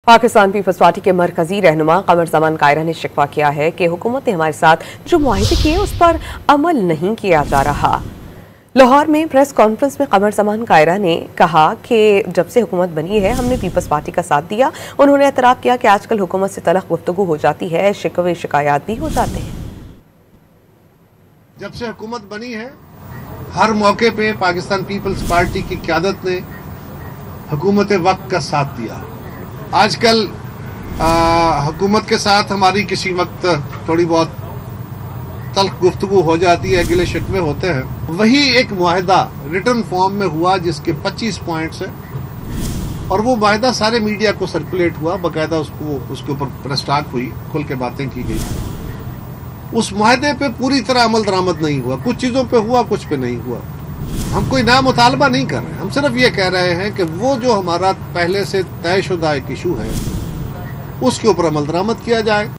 Pakistan peoples party के मरकजी रहनुमा कमर जमान कायरा ने शिकवा किया है कि हुकूमत ने हमारे साथ जो मुआहदे किए उस पर अमल नहीं किया जा रहा। लाहौर में प्रेस कॉन्फ्रेंस में कमर जमान कायरा ने कहा कि जब से हुकूमत बनी है हमने पीपल्स पार्टी का साथ दिया। उन्होंने एतराफ़ किया कि आजकल हुकूमत से तलख गुफ्तगू हो जाती है, शिकवे शिकायत भी हो जाते हैं। जब से हुकूमत बनी है हर मौके पे पाकिस्तान पीपल्स पार्टी की क़यादत ने हुकूमत वक्त का साथ दिया। आजकल हुकूमत के साथ हमारी किसी वक्त थोड़ी बहुत तल्ख गुफ्तगू हो जाती है, गिले शिकवे होते हैं। वही एक मुआहदा रिटर्न फॉर्म में हुआ जिसके 25 पॉइंट्स है और वो मुआहदा सारे मीडिया को सर्कुलेट हुआ, बाकायदा उसके ऊपर प्रेस टॉक हुई, खुल के बातें की गई। उस मुआहदे पे पूरी तरह अमल दरामद नहीं हुआ, कुछ चीज़ों पे हुआ, कुछ पे नहीं हुआ। हम कोई नया मुतालबा नहीं कर रहे, हम सिर्फ ये कह रहे हैं कि वो जो हमारा पहले से तयशुदा एक इशू है उसके ऊपर अमल दरामद किया जाए।